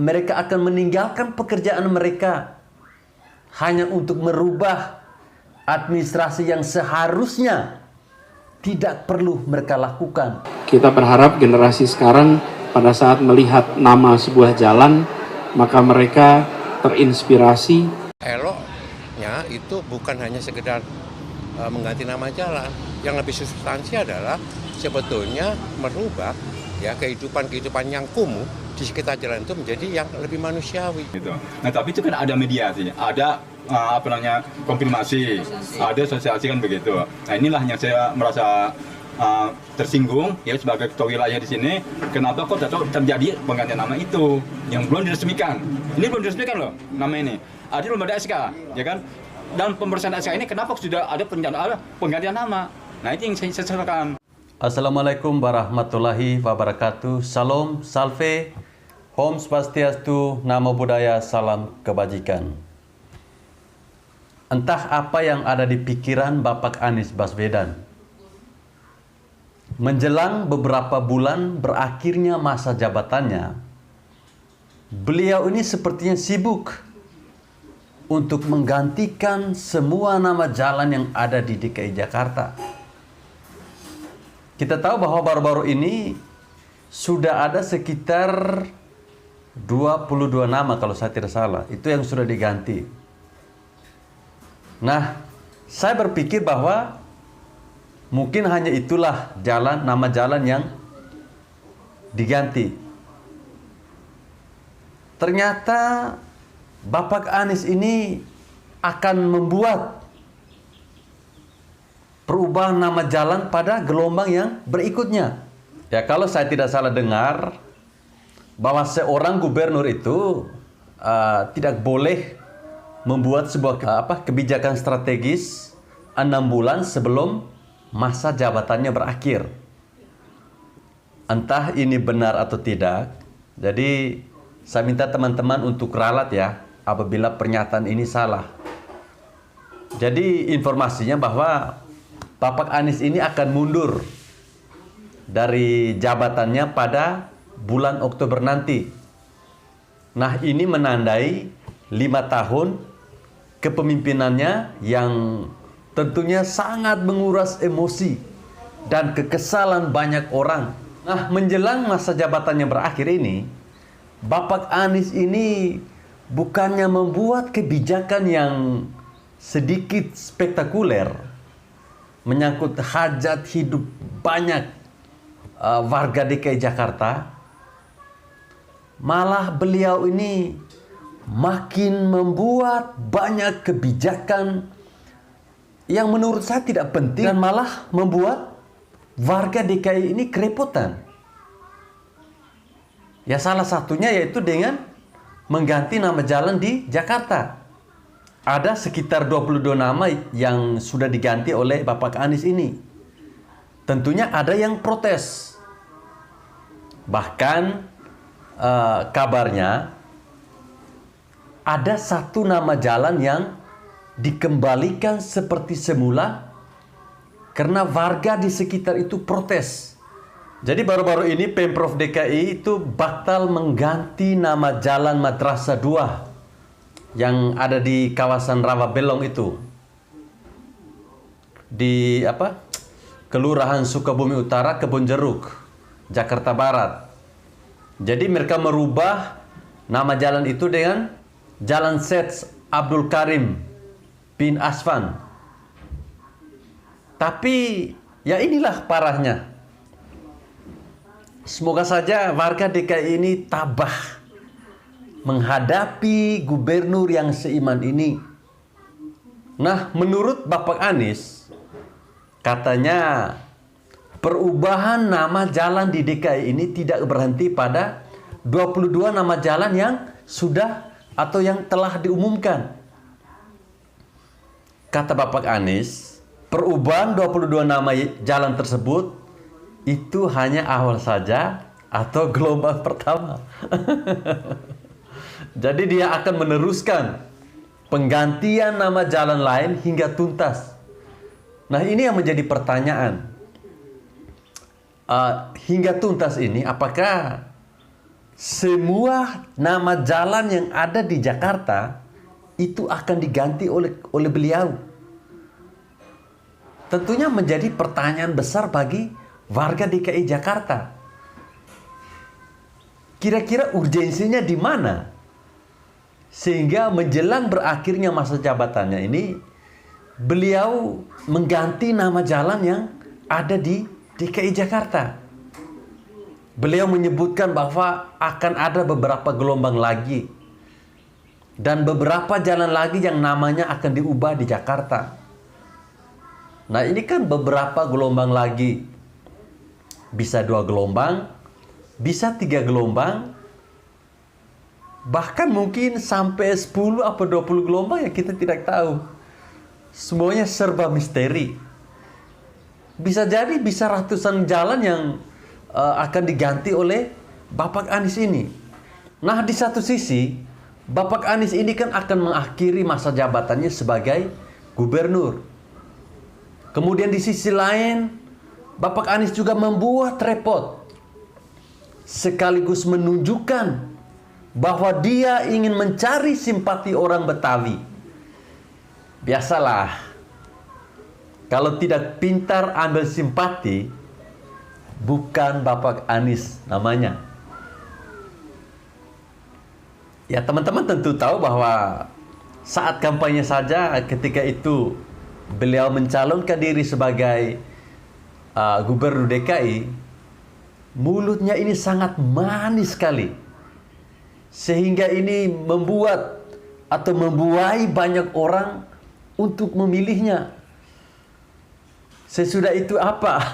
Mereka akan meninggalkan pekerjaan mereka hanya untuk merubah administrasi yang seharusnya tidak perlu mereka lakukan. Kita berharap generasi sekarang pada saat melihat nama sebuah jalan, maka mereka terinspirasi. Eloknya itu bukan hanya sekedar mengganti nama jalan. Yang lebih substansi adalah sebetulnya merubah kehidupan yang kumuh di sekitar jalan itu menjadi yang lebih manusiawi. Gitu. Nah, tapi itu kan ada mediasi, ada konfirmasi, ada sosialisasi kan begitu. Nah, inilah yang saya merasa tersinggung ya sebagai ketua wilayah di sini. Kenapa kok terjadi penggantian nama itu yang belum diresmikan? Ini belum diresmikan loh nama ini. Ada belum ada SK, ya kan? Dan pembersihan SK ini kenapa sudah ada penggantian nama? Nah, itu yang saya sesalkan. Assalamualaikum warahmatullahi wabarakatuh. Salam, salve, Om Swastiastu, Namo Buddhaya, salam kebajikan. Entah apa yang ada di pikiran Bapak Anies Baswedan. Menjelang beberapa bulan berakhirnya masa jabatannya, beliau ini sepertinya sibuk untuk menggantikan semua nama jalan yang ada di DKI Jakarta. Kita tahu bahwa baru-baru ini sudah ada sekitar 22 nama kalau saya tidak salah. Itu yang sudah diganti. Nah, saya berpikir bahwa mungkin hanya itulah nama jalan yang diganti. Ternyata Bapak Anies ini akan membuat perubahan nama jalan pada gelombang yang berikutnya. Ya, kalau saya tidak salah dengar bahwa seorang gubernur itu tidak boleh membuat sebuah kebijakan strategis 6 bulan sebelum masa jabatannya berakhir. Entah ini benar atau tidak. Jadi saya minta teman-teman untuk ralat ya apabila pernyataan ini salah. Jadi informasinya bahwa Bapak Anies ini akan mundur dari jabatannya pada bulan Oktober nanti. Nah, ini menandai 5 tahun kepemimpinannya yang tentunya sangat menguras emosi dan kekesalan banyak orang. Nah, menjelang masa jabatannya berakhir ini, Bapak Anies ini bukannya membuat kebijakan yang sedikit spektakuler, menyangkut hajat hidup banyak warga DKI Jakarta, malah beliau ini makin membuat banyak kebijakan yang menurut saya tidak penting dan malah membuat warga DKI ini kerepotan. Ya, salah satunya yaitu dengan mengganti nama jalan di Jakarta. Ada sekitar 22 nama yang sudah diganti oleh Bapak Anies ini. Tentunya ada yang protes. Bahkan kabarnya ada satu nama jalan yang dikembalikan seperti semula karena warga di sekitar itu protes. Jadi baru-baru ini Pemprov DKI itu batal mengganti nama Jalan Madrasah 2 yang ada di kawasan Rawabelong itu, di Kelurahan Sukabumi Utara, Kebonjeruk, Jakarta Barat. Jadi mereka merubah nama jalan itu dengan Jalan Sets Abdul Karim bin Asfan. Tapi ya inilah parahnya. Semoga saja warga DKI ini tabah menghadapi gubernur yang seiman ini. Nah, menurut Bapak Anies, katanya perubahan nama jalan di DKI ini tidak berhenti pada 22 nama jalan yang sudah atau yang telah diumumkan. Kata Bapak Anies, perubahan 22 nama jalan tersebut itu hanya awal saja atau gelombang pertama. Jadi dia akan meneruskan penggantian nama jalan lain hingga tuntas. Nah, ini yang menjadi pertanyaan. Hingga tuntas ini apakah semua nama jalan yang ada di Jakarta itu akan diganti oleh beliau. Tentunya menjadi pertanyaan besar bagi warga DKI Jakarta. Kira-kira urgensinya di mana? Sehingga menjelang berakhirnya masa jabatannya ini, beliau mengganti nama jalan yang ada di DKI Jakarta. Beliau menyebutkan bahwa akan ada beberapa gelombang lagi dan beberapa jalan lagi yang namanya akan diubah di Jakarta. Nah, ini kan beberapa gelombang lagi. Bisa 2 gelombang, bisa 3 gelombang, bahkan mungkin sampai 10 atau 20 gelombang yang kita tidak tahu. Semuanya serba misteri. Bisa jadi bisa ratusan jalan yang akan diganti oleh Bapak Anies ini. Nah, di satu sisi, Bapak Anies ini kan akan mengakhiri masa jabatannya sebagai gubernur. Kemudian di sisi lain, Bapak Anies juga membuat repot, sekaligus menunjukkan bahwa dia ingin mencari simpati orang Betawi. Biasalah, kalau tidak pintar ambil simpati, bukan Bapak Anies namanya. Ya, teman-teman tentu tahu bahwa saat kampanye saja ketika itu beliau mencalonkan diri sebagai gubernur DKI, mulutnya ini sangat manis sekali. Sehingga ini membuat atau membuai banyak orang untuk memilihnya. Sesudah itu apa?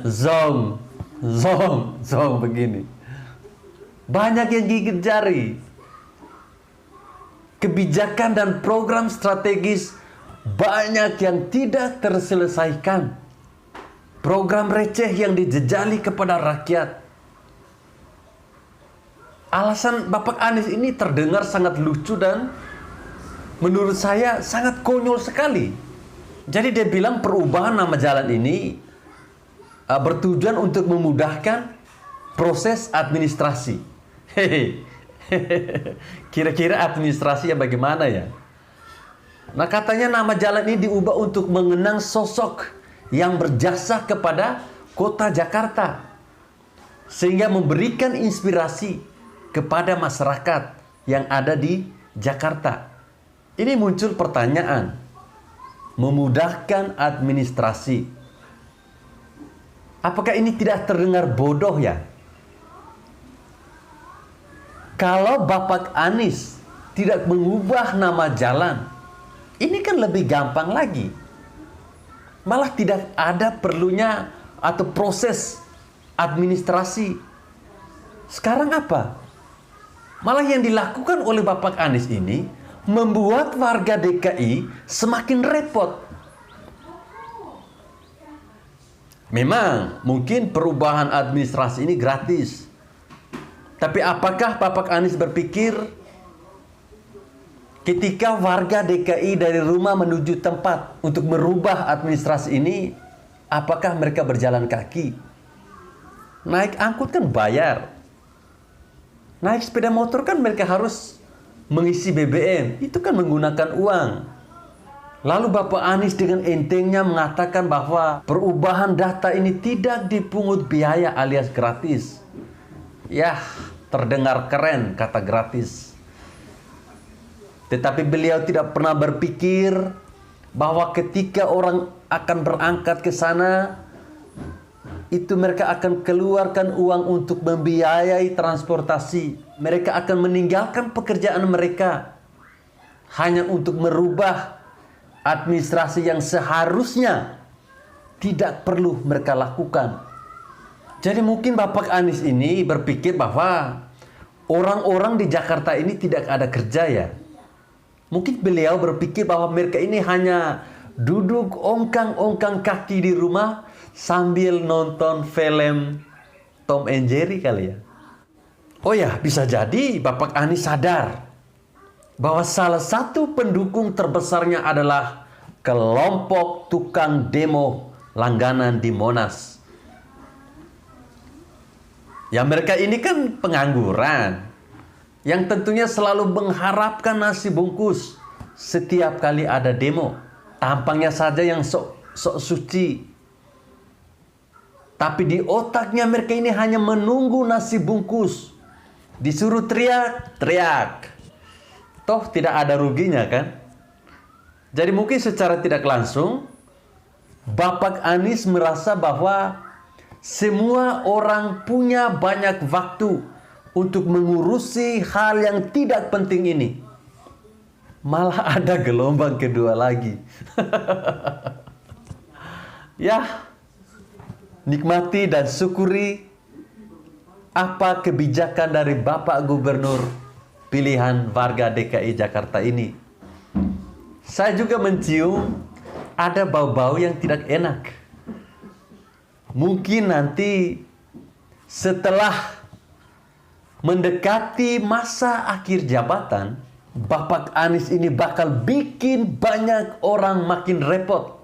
Zong begini. Banyak yang gigit jari. Kebijakan dan program strategis banyak yang tidak terselesaikan. Program receh yang dijejali kepada rakyat. Alasan Bapak Anies ini terdengar sangat lucu dan menurut saya sangat konyol sekali. Jadi dia bilang perubahan nama jalan ini bertujuan untuk memudahkan proses administrasi. Kira-kira administrasinya bagaimana ya? Nah, katanya nama jalan ini diubah untuk mengenang sosok yang berjasa kepada kota Jakarta, sehingga memberikan inspirasi kepada masyarakat yang ada di Jakarta. Ini muncul pertanyaan, memudahkan administrasi. Apakah ini tidak terdengar bodoh ya? Kalau Bapak Anies tidak mengubah nama jalan, ini kan lebih gampang lagi. Malah tidak ada perlunya atau proses administrasi. Sekarang apa? Malah yang dilakukan oleh Bapak Anies ini membuat warga DKI semakin repot. Memang mungkin perubahan administrasi ini gratis. Tapi apakah Bapak Anies berpikir ketika warga DKI dari rumah menuju tempat untuk merubah administrasi ini, apakah mereka berjalan kaki? Naik angkut kan bayar. Naik sepeda motor kan mereka harus mengisi BBM. Itu kan menggunakan uang. Lalu Bapak Anies dengan entengnya mengatakan bahwa perubahan data ini tidak dipungut biaya alias gratis. Yah, terdengar keren kata gratis. Tetapi beliau tidak pernah berpikir bahwa ketika orang akan berangkat ke sana, itu mereka akan keluarkan uang untuk membiayai transportasi. Mereka akan meninggalkan pekerjaan mereka hanya untuk merubah administrasi yang seharusnya tidak perlu mereka lakukan. Jadi mungkin Bapak Anies ini berpikir bahwa orang-orang di Jakarta ini tidak ada kerja ya. Mungkin beliau berpikir bahwa mereka ini hanya duduk ongkang-ongkang kaki di rumah sambil nonton film Tom and Jerry kali ya. Oh ya, bisa jadi Bapak Anies sadar bahwa salah satu pendukung terbesarnya adalah kelompok tukang demo langganan di Monas. Ya mereka ini kan pengangguran, yang tentunya selalu mengharapkan nasi bungkus setiap kali ada demo. Tampangnya saja yang sok suci. Tapi di otaknya mereka ini hanya menunggu nasi bungkus. Disuruh teriak. Toh tidak ada ruginya kan? Jadi mungkin secara tidak langsung Bapak Anies merasa bahwa semua orang punya banyak waktu untuk mengurusi hal yang tidak penting ini. Malah ada gelombang kedua lagi. Ya, nikmati dan syukuri apa kebijakan dari Bapak Gubernur pilihan warga DKI Jakarta ini. Saya juga mencium ada bau-bau yang tidak enak. Mungkin nanti setelah mendekati masa akhir jabatan, Bapak Anies ini bakal bikin banyak orang makin repot.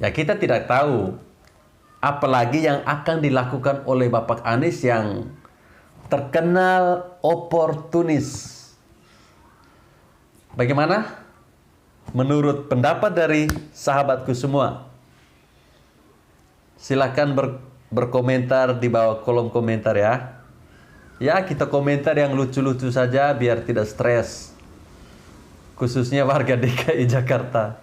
Ya kita tidak tahu apalagi yang akan dilakukan oleh Bapak Anies yang terkenal oportunis. Bagaimana? Menurut pendapat dari sahabatku semua. Silakan berkomentar di bawah kolom komentar ya. Ya kita komentar yang lucu-lucu saja biar tidak stres. Khususnya warga DKI Jakarta.